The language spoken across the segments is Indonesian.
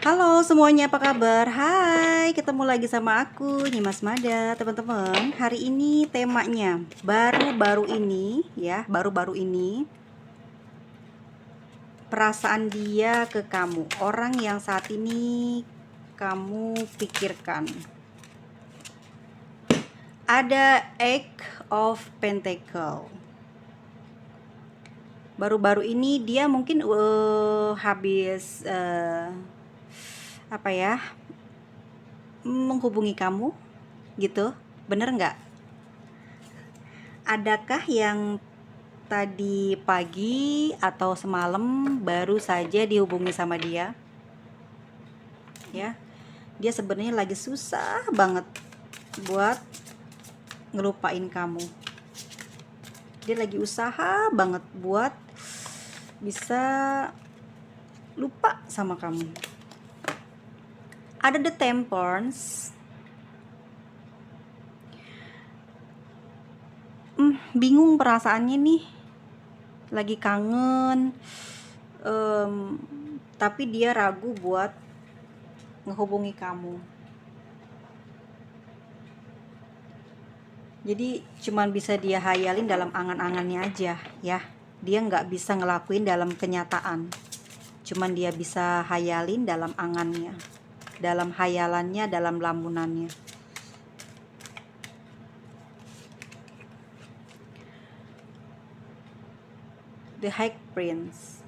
Halo semuanya, apa kabar? Hai, ketemu lagi sama aku, Nyimas Mada, teman-teman. Hari ini temanya baru-baru ini perasaan dia ke kamu, orang yang saat ini kamu pikirkan. Ada Eight of Pentacle. Baru-baru ini dia mungkin habis menghubungi kamu gitu, bener nggak? Adakah yang tadi pagi atau semalam baru saja dihubungi sama dia? Ya, dia sebenarnya lagi susah banget buat ngelupain kamu. Dia lagi usaha banget buat bisa lupa sama kamu. Ada the Temperance. Bingung perasaannya nih, lagi kangen, tapi dia ragu buat ngehubungi kamu. Jadi cuman bisa dia hayalin dalam angan-angannya aja ya. Dia nggak bisa ngelakuin dalam kenyataan. Cuman dia bisa hayalin dalam angannya, dalam hayalannya, dalam lamunannya. The High Prince.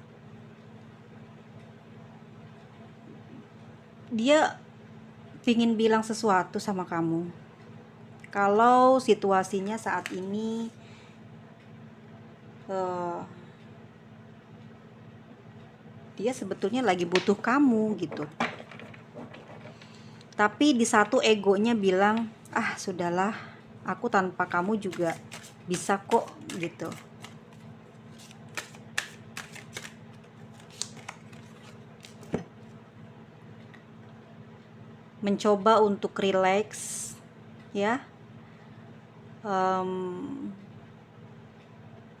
Dia pingin bilang sesuatu sama kamu. Kalau situasinya saat ini dia sebetulnya lagi butuh kamu gitu. Tapi di satu egonya bilang, sudahlah, aku tanpa kamu juga bisa kok gitu. Mencoba untuk relax ya.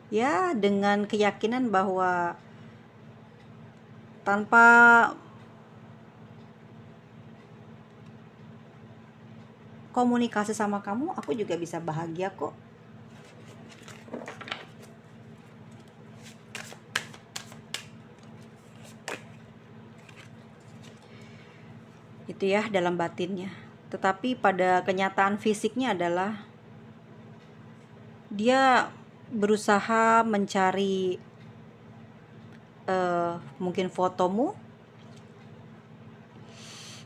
Ya, dengan keyakinan bahwa tanpa komunikasi sama kamu, aku juga bisa bahagia kok. Itu ya dalam batinnya. Tetapi pada kenyataan fisiknya adalah dia berusaha mencari mungkin fotomu,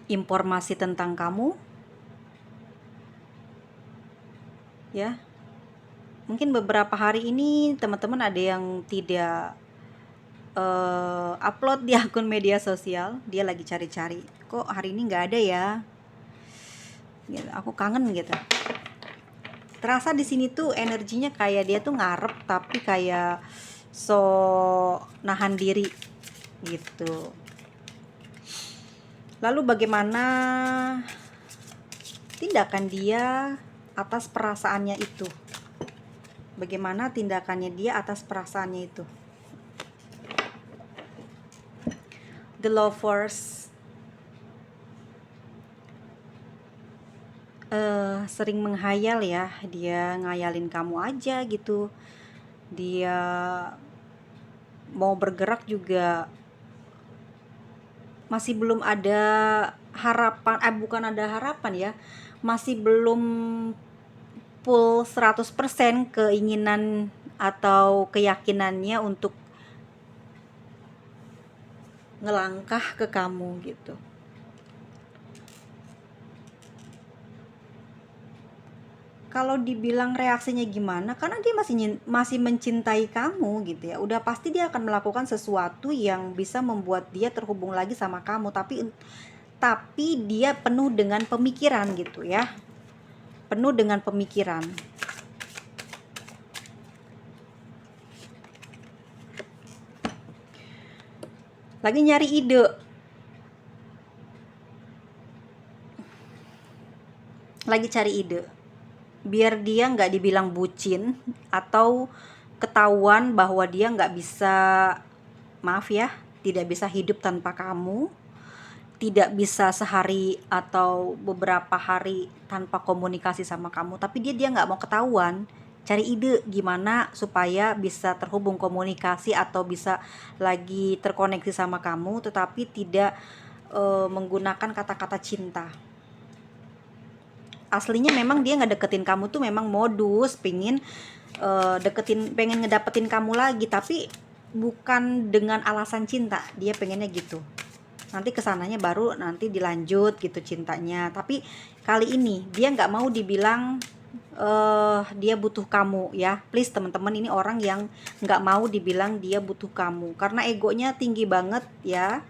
informasi tentang kamu ya. Mungkin beberapa hari ini teman-teman ada yang tidak upload di akun media sosial. Dia lagi cari-cari, kok hari ini nggak ada ya gitu, aku kangen gitu. Terasa di sini tuh energinya kayak dia tuh ngarep tapi kayak so nahan diri gitu. Lalu bagaimana tindakan dia atas perasaannya itu? Bagaimana tindakannya dia atas perasaannya itu? The Lovers. Sering menghayal ya, dia ngayalin kamu aja gitu. Dia mau bergerak juga masih belum ada harapan, bukan ada harapan ya, masih belum full 100% keinginan atau keyakinannya untuk ngelangkah ke kamu gitu. Kalau dibilang reaksinya gimana, karena dia masih mencintai kamu gitu ya. Udah pasti dia akan melakukan sesuatu yang bisa membuat dia terhubung lagi sama kamu, tapi dia penuh dengan pemikiran gitu ya. Penuh dengan pemikiran. Lagi nyari ide. Lagi cari ide. Biar dia nggak dibilang bucin atau ketahuan bahwa dia nggak bisa, maaf ya, tidak bisa hidup tanpa kamu, tidak bisa sehari atau beberapa hari tanpa komunikasi sama kamu, tapi dia nggak mau ketahuan. Cari ide gimana supaya bisa terhubung komunikasi atau bisa lagi terkoneksi sama kamu, tetapi tidak menggunakan kata-kata cinta. Aslinya memang dia ngedeketin kamu tuh memang modus pengen pengen ngedapetin kamu lagi, tapi bukan dengan alasan cinta. Dia pengennya gitu, nanti kesananya baru nanti dilanjut gitu cintanya. Tapi kali ini dia nggak mau dibilang dia butuh kamu ya. Please teman-teman, ini orang yang nggak mau dibilang dia butuh kamu karena egonya tinggi banget ya.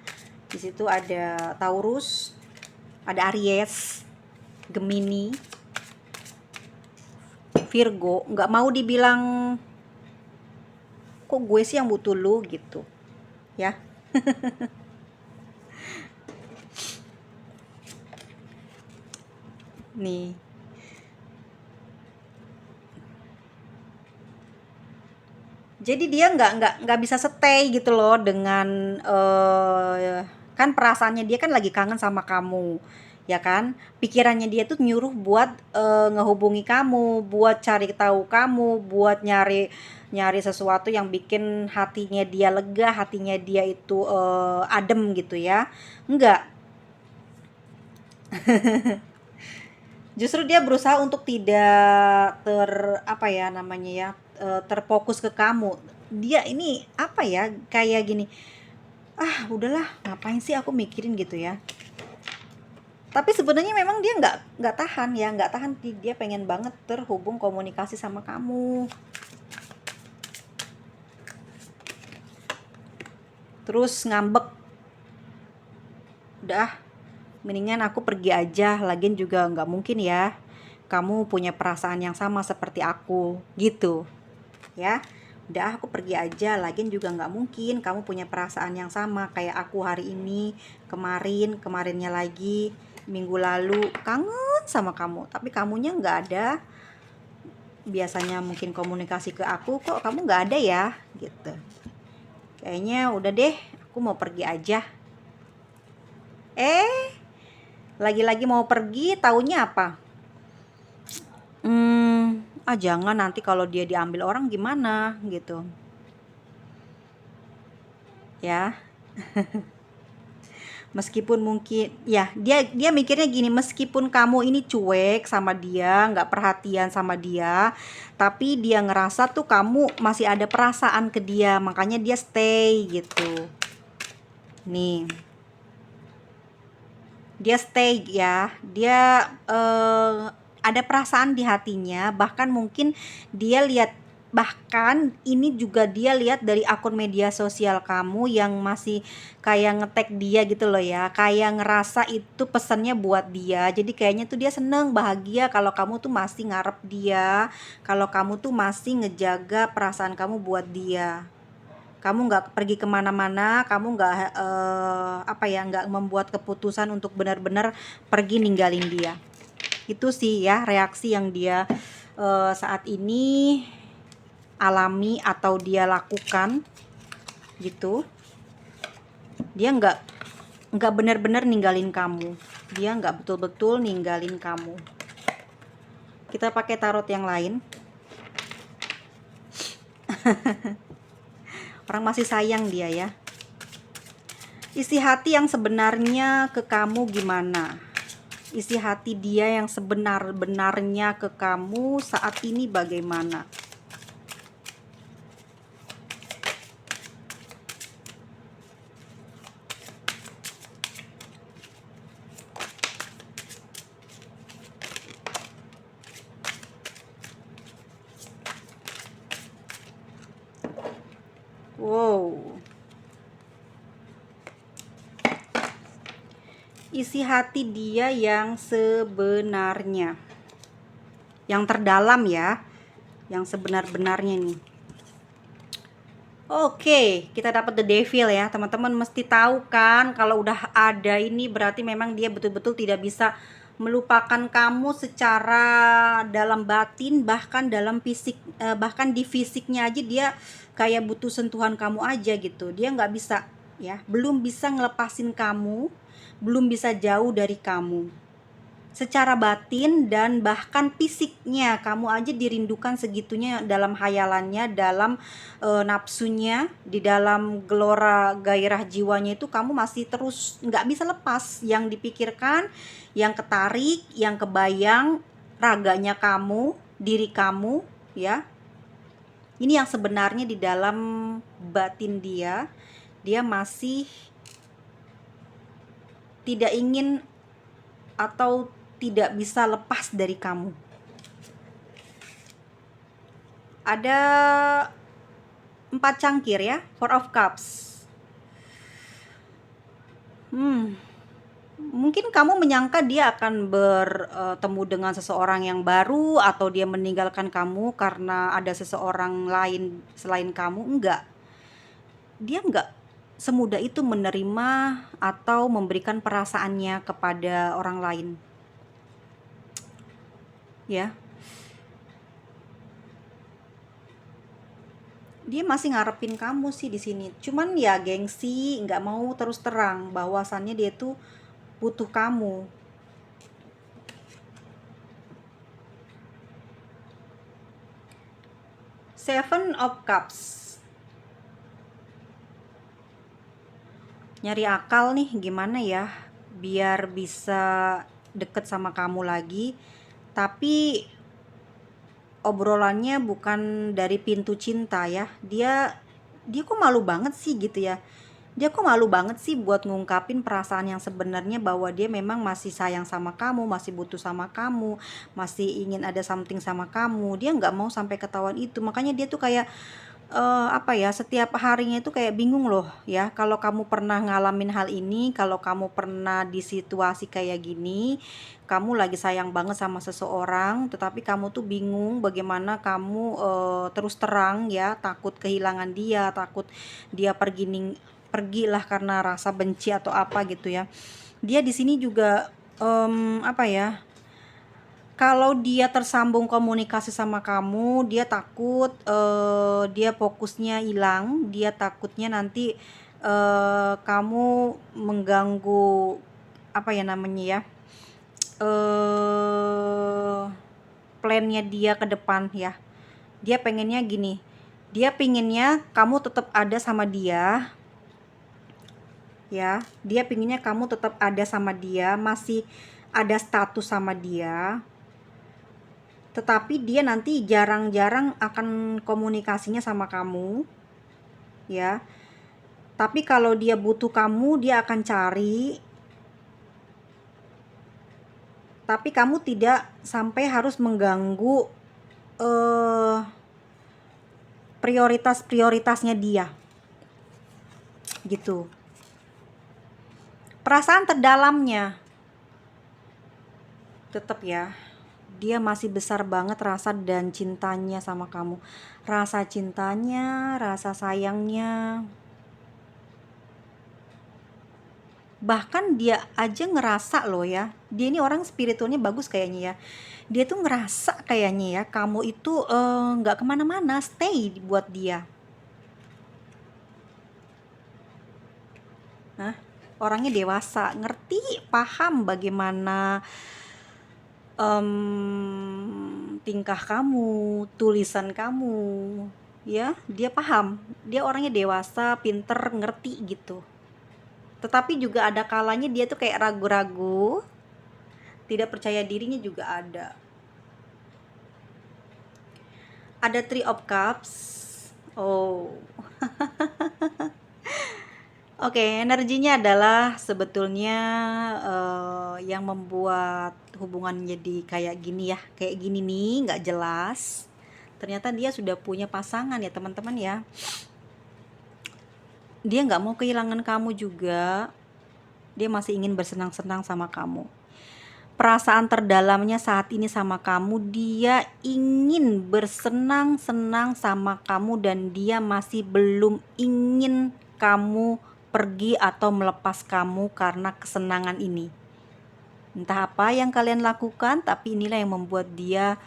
Di situ ada Taurus, ada Aries, Gemini, Virgo. Nggak mau dibilang kok gue sih yang butuh lu gitu ya. Nih, jadi dia nggak bisa stay gitu loh dengan kan perasaannya dia kan lagi kangen sama kamu ya kan. Pikirannya dia tuh nyuruh buat ngehubungi kamu, buat cari tahu kamu, buat nyari nyari sesuatu yang bikin hatinya dia lega, hatinya dia itu adem gitu ya. Enggak, justru dia berusaha untuk tidak apa ya namanya ya, terfokus ke kamu. Dia ini apa ya, kayak gini, ah udahlah ngapain sih aku mikirin gitu ya. Tapi sebenarnya memang dia nggak tahan ya, nggak tahan. Dia pengen banget terhubung komunikasi sama kamu. Terus ngambek, udah mendingan aku pergi aja, lagian juga nggak mungkin ya kamu punya perasaan yang sama seperti aku gitu ya. Udah aku pergi aja, lagian juga nggak mungkin kamu punya perasaan yang sama kayak aku hari ini, kemarinnya lagi, minggu lalu kangen sama kamu, tapi kamunya nggak ada. Biasanya mungkin komunikasi ke aku, kok kamu nggak ada ya gitu. Kayaknya udah deh, aku mau pergi aja. Lagi-lagi mau pergi, taunya apa? Jangan, nanti kalau dia diambil orang gimana gitu ya. Meskipun mungkin ya dia mikirnya gini, meskipun kamu ini cuek sama dia, nggak perhatian sama dia, tapi dia ngerasa tuh kamu masih ada perasaan ke dia, makanya dia stay gitu. Nih, dia stay ya, dia ada perasaan di hatinya. Bahkan mungkin dia lihat, bahkan ini juga dia lihat dari akun media sosial kamu yang masih kayak ngetek dia gitu loh ya, kayak ngerasa itu pesannya buat dia. Jadi kayaknya tuh dia seneng, bahagia kalau kamu tuh masih ngarep dia, kalau kamu tuh masih ngejaga perasaan kamu buat dia. Kamu nggak pergi kemana-mana, kamu nggak apa ya, nggak membuat keputusan untuk benar-benar pergi ninggalin dia. Itu sih ya reaksi yang dia saat ini alami atau dia lakukan gitu. Dia nggak benar-benar ninggalin kamu, dia nggak betul-betul ninggalin kamu. Kita pakai tarot yang lain. Orang masih sayang dia ya. Isi hati yang sebenarnya ke kamu gimana? Isi hati dia yang sebenar-benarnya ke kamu saat ini bagaimana? Wow. Isi hati dia yang sebenarnya, yang terdalam ya, yang sebenar-benarnya nih. Oke, kita dapat The Devil ya. Teman-teman mesti tahu kan, kalau udah ada ini berarti memang dia betul-betul tidak bisa melupakan kamu secara dalam batin, bahkan dalam fisik, bahkan di fisiknya aja dia kayak butuh sentuhan kamu aja gitu. Dia nggak bisa ya, belum bisa ngelepasin kamu, belum bisa jauh dari kamu. Secara batin dan bahkan fisiknya, kamu aja dirindukan segitunya dalam hayalannya, dalam nafsunya, di dalam gelora gairah jiwanya itu kamu masih terus nggak bisa lepas. Yang dipikirkan, yang ketarik, yang kebayang, raganya kamu, diri kamu, ya. Ini yang sebenarnya di dalam batin dia masih tidak ingin atau tidak bisa lepas dari kamu. Ada 4 cangkir ya, Four of Cups. Mungkin kamu menyangka dia akan bertemu dengan seseorang yang baru, atau dia meninggalkan kamu karena ada seseorang lain selain kamu. Enggak. Dia enggak semudah itu menerima atau memberikan perasaannya kepada orang lain. Ya. Dia masih ngarepin kamu sih di sini. Cuman ya gengsi, nggak mau terus terang bahwasannya dia tuh butuh kamu. Seven of Cups. Nyari akal nih, gimana ya biar bisa deket sama kamu lagi, tapi obrolannya bukan dari pintu cinta ya. Dia kok malu banget sih gitu ya. Dia kok malu banget sih buat ngungkapin perasaan yang sebenarnya, bahwa dia memang masih sayang sama kamu, masih butuh sama kamu, masih ingin ada something sama kamu. Dia nggak mau sampai ketahuan itu. Makanya dia tuh kayak apa ya, setiap harinya itu kayak bingung loh ya. Kalau kamu pernah ngalamin hal ini, kalau kamu pernah di situasi kayak gini, kamu lagi sayang banget sama seseorang, tetapi kamu tuh bingung bagaimana kamu terus terang ya, takut kehilangan dia, takut dia pergilah karena rasa benci atau apa gitu ya. Dia di sini juga apa ya, kalau dia tersambung komunikasi sama kamu, dia takut dia fokusnya hilang, dia takutnya nanti kamu mengganggu apa ya namanya ya, plannya dia ke depan ya. Dia pengennya gini, dia pinginnya kamu tetap ada sama dia ya. Dia pinginnya kamu tetap ada sama dia, masih ada status sama dia, tetapi dia nanti jarang-jarang akan komunikasinya sama kamu ya. Tapi kalau dia butuh kamu, dia akan cari, tapi kamu tidak sampai harus mengganggu prioritas-prioritasnya dia gitu. Perasaan terdalamnya tetap ya, dia masih besar banget rasa dan cintanya sama kamu. Rasa cintanya, rasa sayangnya. Bahkan dia aja ngerasa loh ya, dia ini orang spiritualnya bagus kayaknya ya. Dia tuh ngerasa kayaknya ya, kamu itu nggak kemana-mana, stay buat dia. Nah, orangnya dewasa, ngerti, paham bagaimana tingkah kamu, tulisan kamu, ya. Dia paham, dia orangnya dewasa, pinter, ngerti gitu. Tetapi juga ada kalanya dia tuh kayak ragu-ragu, tidak percaya dirinya juga ada. Ada Three of Cups. Oh. Oke, energinya adalah sebetulnya yang membuat hubungan jadi kayak gini ya, kayak gini nih, nggak jelas. Ternyata dia sudah punya pasangan ya teman-teman ya. Dia nggak mau kehilangan kamu juga. Dia masih ingin bersenang-senang sama kamu. Perasaan terdalamnya saat ini sama kamu, dia ingin bersenang-senang sama kamu, dan dia masih belum ingin kamu pergi atau melepas kamu karena kesenangan ini. Entah apa yang kalian lakukan, tapi inilah yang membuat dia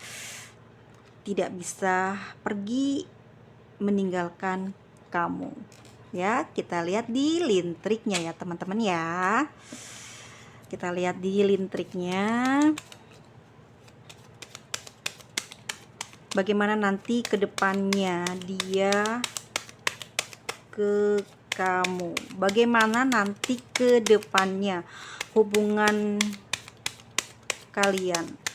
tidak bisa pergi meninggalkan kamu Ya, kita lihat di lintriknya ya teman-teman ya. Kita lihat di lintriknya. Bagaimana nanti ke depannya dia ke kamu. Bagaimana nanti ke depannya hubungan kalian.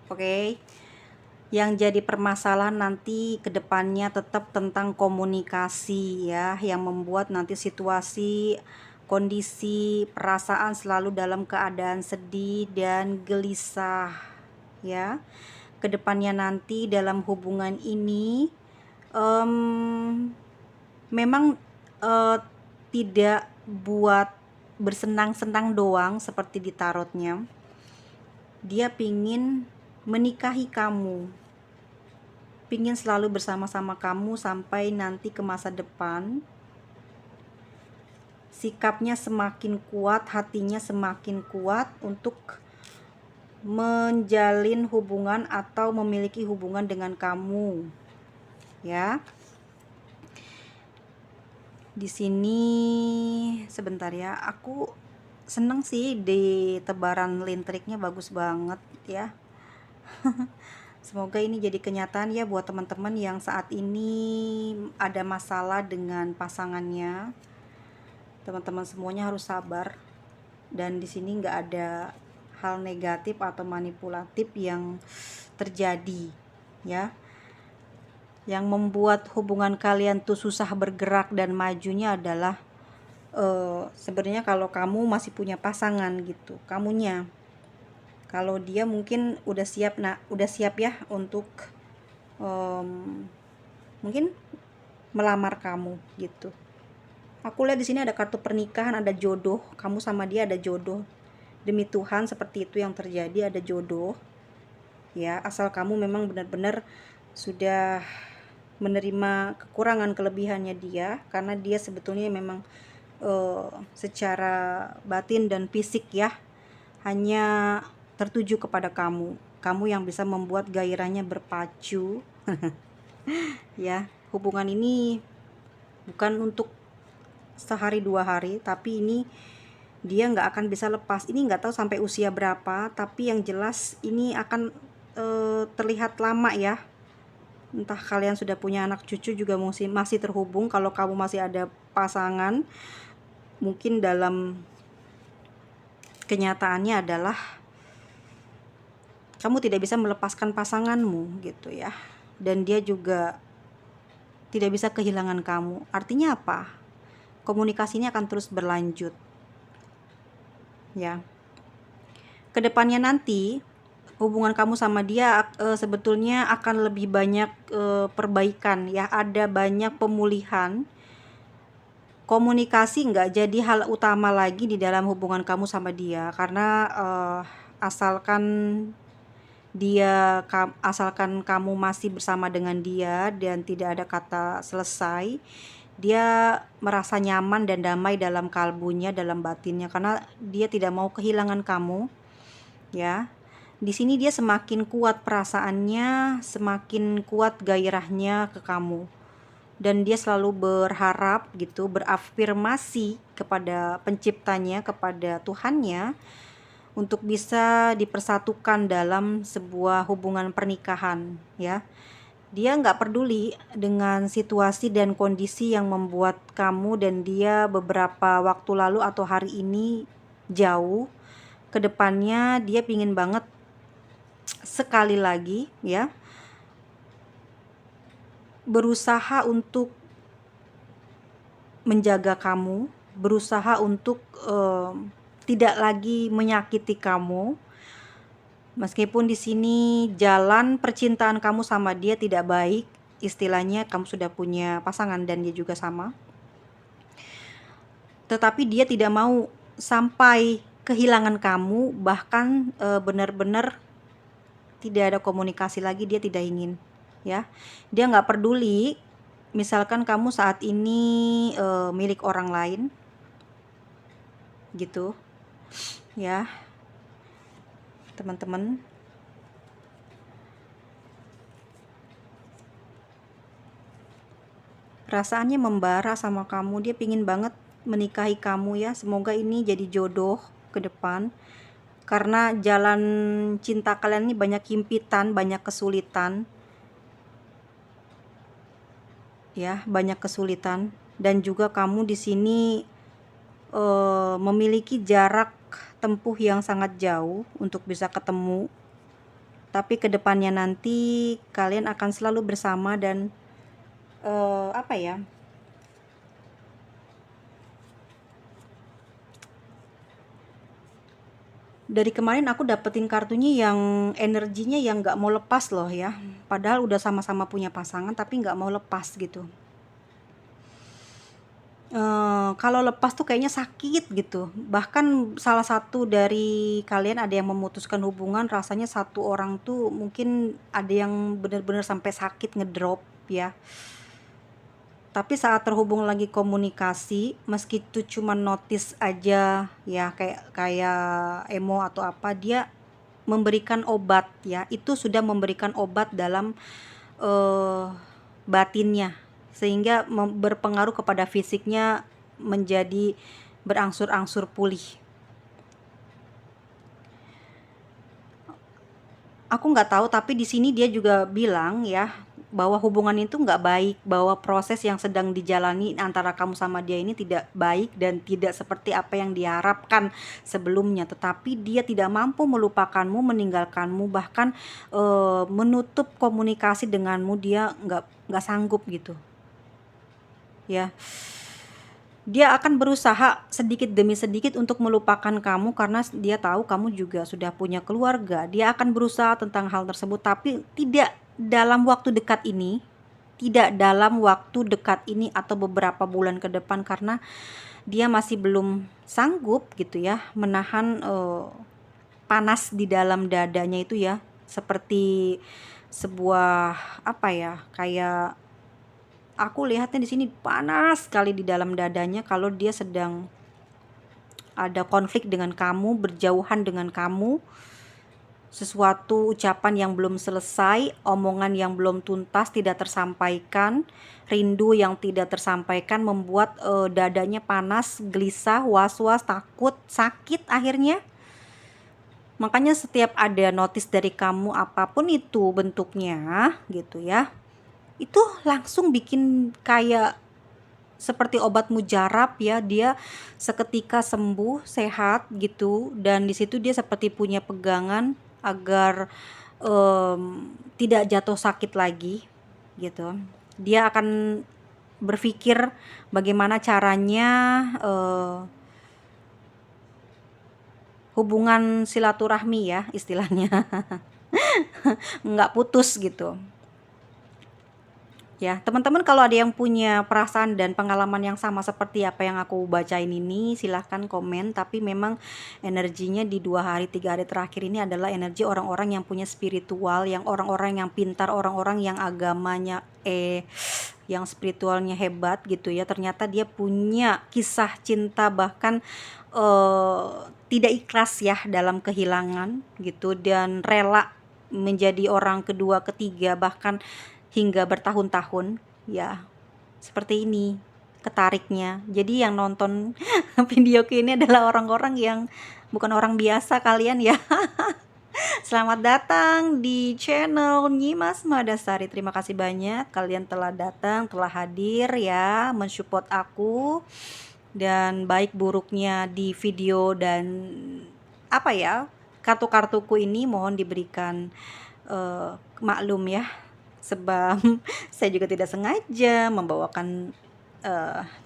Oke. Yang jadi permasalahan nanti ke depannya tetap tentang komunikasi ya, yang membuat nanti situasi, kondisi, perasaan selalu dalam keadaan sedih dan gelisah ya. Kedepannya nanti dalam hubungan ini memang tidak buat bersenang-senang doang seperti di tarotnya. Dia pingin menikahi kamu, pingin selalu bersama-sama kamu sampai nanti ke masa depan. Sikapnya semakin kuat, hatinya semakin kuat untuk menjalin hubungan atau memiliki hubungan dengan kamu ya. Di sini sebentar ya, aku seneng sih di tebaran lintriknya, bagus banget ya. Semoga ini jadi kenyataan ya buat teman-teman yang saat ini ada masalah dengan pasangannya. Teman-teman semuanya harus sabar, dan di sini nggak ada hal negatif atau manipulatif yang terjadi ya. Yang membuat hubungan kalian tuh susah bergerak dan majunya adalah sebenarnya kalau kamu masih punya pasangan gitu, kamunya. Kalau dia mungkin udah siap ya untuk mungkin melamar kamu gitu. Aku lihat di sini ada kartu pernikahan, ada jodoh, kamu sama dia ada jodoh. Demi Tuhan seperti itu yang terjadi, ada jodoh. Ya, asal kamu memang benar-benar sudah menerima kekurangan kelebihannya dia, karena dia sebetulnya memang secara batin dan fisik ya hanya tertuju kepada kamu. Kamu yang bisa membuat gairahnya berpacu. Ya, hubungan ini bukan untuk sehari dua hari, tapi ini dia nggak akan bisa lepas. Ini nggak tahu sampai usia berapa, tapi yang jelas ini akan terlihat lama ya. Entah kalian sudah punya anak cucu juga masih terhubung. Kalau kamu masih ada pasangan, mungkin dalam kenyataannya adalah kamu tidak bisa melepaskan pasanganmu gitu ya, dan dia juga tidak bisa kehilangan kamu. Artinya apa? Komunikasinya akan terus berlanjut ya. Kedepannya nanti hubungan kamu sama dia sebetulnya akan lebih banyak perbaikan ya, ada banyak pemulihan. Komunikasi nggak jadi hal utama lagi di dalam hubungan kamu sama dia, karena asalkan kamu masih bersama dengan dia dan tidak ada kata selesai, dia merasa nyaman dan damai dalam kalbunya, dalam batinnya, karena dia tidak mau kehilangan kamu ya. Di sini dia semakin kuat perasaannya, semakin kuat gairahnya ke kamu, dan dia selalu berharap gitu, berafirmasi kepada penciptanya, kepada Tuhannya, untuk bisa dipersatukan dalam sebuah hubungan pernikahan ya. Dia nggak peduli dengan situasi dan kondisi yang membuat kamu dan dia beberapa waktu lalu atau hari ini jauh. Kedepannya dia pingin banget sekali lagi ya berusaha untuk menjaga kamu, berusaha untuk tidak lagi menyakiti kamu. Meskipun di sini jalan percintaan kamu sama dia tidak baik, istilahnya kamu sudah punya pasangan dan dia juga sama. Tetapi dia tidak mau sampai kehilangan kamu, bahkan benar-benar tidak ada komunikasi lagi, dia tidak ingin ya. Dia nggak peduli misalkan kamu saat ini milik orang lain gitu ya. teman-teman. Perasaannya membara sama kamu, dia pingin banget menikahi kamu ya. Semoga ini jadi jodoh ke depan, karena jalan cinta kalian ini banyak himpitan, banyak kesulitan ya, banyak kesulitan. Dan juga kamu di sini memiliki jarak tempuh yang sangat jauh untuk bisa ketemu, tapi kedepannya nanti kalian akan selalu bersama. Dan apa ya, dari kemarin aku dapetin kartunya yang energinya yang nggak mau lepas loh ya, padahal udah sama-sama punya pasangan tapi nggak mau lepas gitu. Kalau lepas tuh kayaknya sakit gitu. Bahkan salah satu dari kalian ada yang memutuskan hubungan, rasanya satu orang tuh mungkin ada yang bener-bener sampai sakit ngedrop ya. Tapi saat terhubung lagi komunikasi, meski itu cuma notice aja ya, kayak emo atau apa, dia memberikan obat ya. Itu sudah memberikan obat dalam batinnya, sehingga berpengaruh kepada fisiknya, menjadi berangsur-angsur pulih. Aku nggak tahu, tapi di sini dia juga bilang ya bahwa hubungan itu nggak baik, bahwa proses yang sedang dijalani antara kamu sama dia ini tidak baik dan tidak seperti apa yang diharapkan sebelumnya. Tetapi dia tidak mampu melupakanmu, meninggalkanmu, bahkan menutup komunikasi denganmu. Dia nggak sanggup gitu ya. Dia akan berusaha sedikit demi sedikit untuk melupakan kamu, karena dia tahu kamu juga sudah punya keluarga. Dia akan berusaha tentang hal tersebut, tapi tidak dalam waktu dekat ini. Tidak dalam waktu dekat ini atau beberapa bulan ke depan, karena dia masih belum sanggup gitu ya menahan panas di dalam dadanya itu ya. Seperti sebuah apa ya, kayak aku lihatnya di sini panas sekali di dalam dadanya kalau dia sedang ada konflik dengan kamu, berjauhan dengan kamu, sesuatu ucapan yang belum selesai, omongan yang belum tuntas, tidak tersampaikan, rindu yang tidak tersampaikan, membuat dadanya panas, gelisah, was-was, takut, sakit akhirnya. Makanya setiap ada notice dari kamu, apapun itu bentuknya gitu ya, itu langsung bikin kayak seperti obat mujarab ya. Dia seketika sembuh, sehat gitu, dan di situ dia seperti punya pegangan agar tidak jatuh sakit lagi gitu. Dia akan berpikir bagaimana caranya hubungan silaturahmi ya istilahnya nggak putus gitu. Ya, teman-teman kalau ada yang punya perasaan dan pengalaman yang sama seperti apa yang aku bacain ini, silahkan komen. Tapi memang energinya di 2 hari 3 hari terakhir ini adalah energi orang-orang yang punya spiritual, yang orang-orang yang pintar, orang-orang yang agamanya yang spiritualnya hebat gitu ya. Ternyata dia punya kisah cinta, bahkan tidak ikhlas ya dalam kehilangan gitu, dan rela menjadi orang kedua, ketiga, bahkan hingga bertahun-tahun ya. Seperti ini ketariknya. Jadi yang nonton videoku ini adalah orang-orang yang bukan orang biasa kalian ya. Selamat datang di channel Nyimas Madasari. Terima kasih banyak kalian telah datang, telah hadir ya, mensupport aku. Dan baik buruknya di video dan apa ya, kartu-kartuku ini mohon diberikan maklum ya, sebab saya juga tidak sengaja membawakan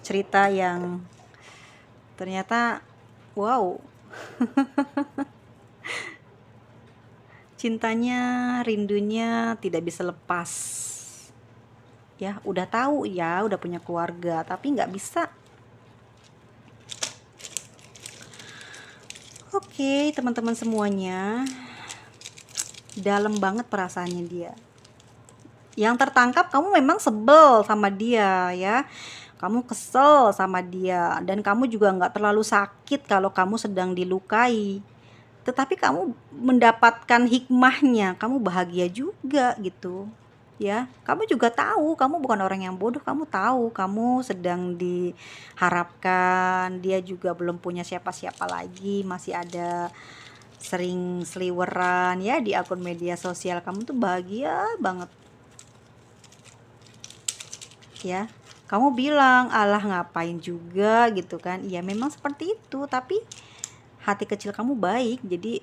cerita yang ternyata wow. Cintanya, rindunya tidak bisa lepas ya. Udah tahu ya, udah punya keluarga, tapi nggak bisa. Oke, teman-teman semuanya, dalam banget perasaannya dia. Yang tertangkap kamu memang sebel sama dia ya, kamu kesel sama dia, dan kamu juga nggak terlalu sakit kalau kamu sedang dilukai. tetapi kamu mendapatkan hikmahnya, kamu bahagia juga gitu. Ya, kamu juga tahu, kamu bukan orang yang bodoh, kamu tahu kamu sedang diharapkan, dia juga belum punya siapa-siapa lagi, masih ada sering seliweran ya di akun media sosial, kamu tuh bahagia banget. Ya, kamu bilang, "Alah ngapain juga," gitu kan. Ya memang seperti itu, tapi hati kecil kamu baik, jadi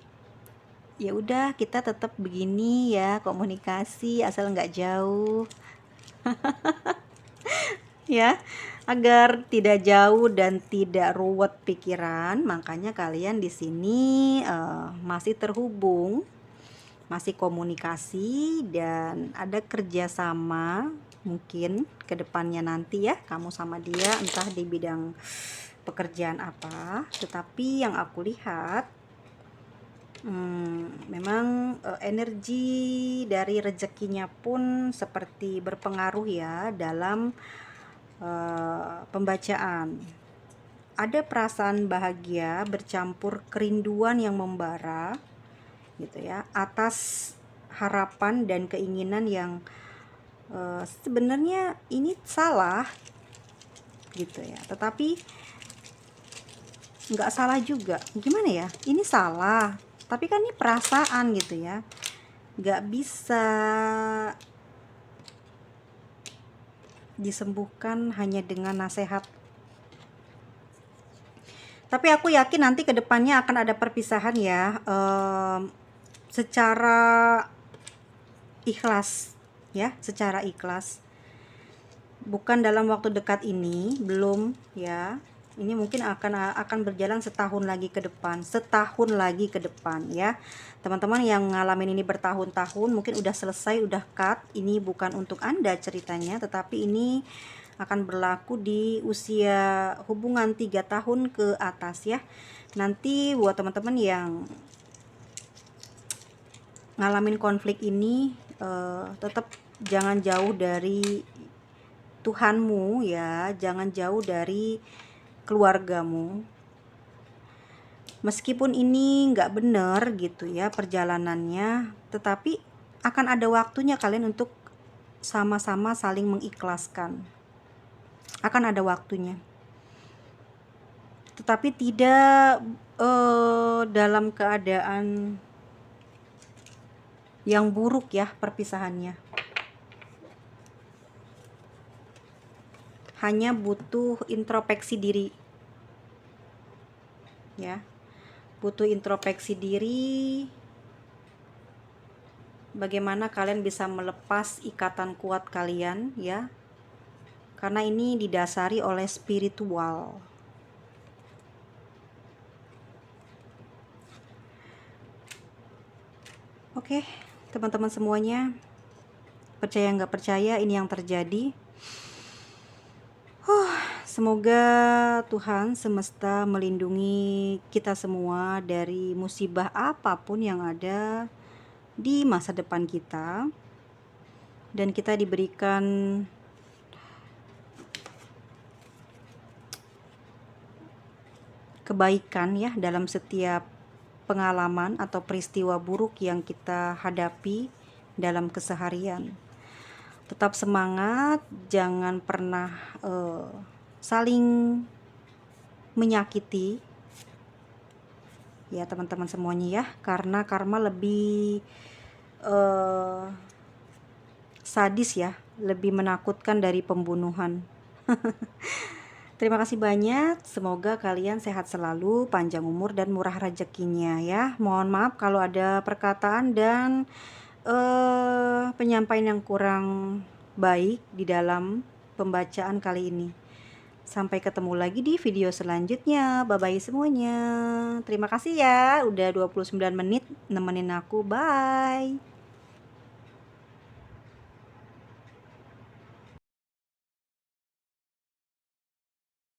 ya udah kita tetap begini ya, komunikasi asal nggak jauh ya, agar tidak jauh dan tidak ruwet pikiran. Makanya kalian di sini masih terhubung, masih komunikasi, dan ada kerjasama mungkin ke depannya nanti ya, kamu sama dia entah di bidang pekerjaan apa. Tetapi yang aku lihat memang energi dari rezekinya pun seperti berpengaruh ya dalam pembacaan. Ada perasaan bahagia bercampur kerinduan yang membara gitu ya, atas harapan dan keinginan yang sebenarnya ini salah gitu ya, tetapi nggak salah juga, gimana ya, ini salah tapi kan ini perasaan gitu ya, nggak bisa disembuhkan hanya dengan nasihat. Tapi aku yakin nanti kedepannya akan ada perpisahan ya, secara ikhlas ya, secara ikhlas. Bukan dalam waktu dekat ini, belum ya. Ini mungkin akan berjalan setahun lagi ke depan, ya. Teman-teman yang ngalamin ini bertahun-tahun, mungkin udah selesai, udah cut. Ini bukan untuk Anda ceritanya, tetapi ini akan berlaku di usia hubungan 3 tahun ke atas ya. Nanti buat teman-teman yang ngalamin konflik ini, tetap jangan jauh dari Tuhanmu ya, jangan jauh dari keluargamu. Meskipun ini nggak benar gitu ya perjalanannya, tetapi akan ada waktunya kalian untuk sama-sama saling mengikhlaskan. Akan ada waktunya. Tetapi tidak dalam keadaan yang buruk ya perpisahannya. Hanya butuh introspeksi diri ya, butuh introspeksi diri, bagaimana kalian bisa melepas ikatan kuat kalian ya, karena ini didasari oleh spiritual. Oke, teman-teman semuanya, percaya nggak percaya ini yang terjadi. Semoga Tuhan semesta melindungi kita semua dari musibah apapun yang ada di masa depan kita, dan kita diberikan kebaikan ya dalam setiap pengalaman atau peristiwa buruk yang kita hadapi dalam keseharian. Tetap semangat, jangan pernah saling menyakiti ya teman-teman semuanya ya, karena karma lebih sadis ya, lebih menakutkan dari pembunuhan. Terima kasih banyak, semoga kalian sehat selalu, panjang umur dan murah rezekinya ya. Mohon maaf kalau ada perkataan dan penyampaian yang kurang baik di dalam pembacaan kali ini. Sampai ketemu lagi di video selanjutnya. Bye bye semuanya. Terima kasih ya udah 29 menit nemenin aku. Bye.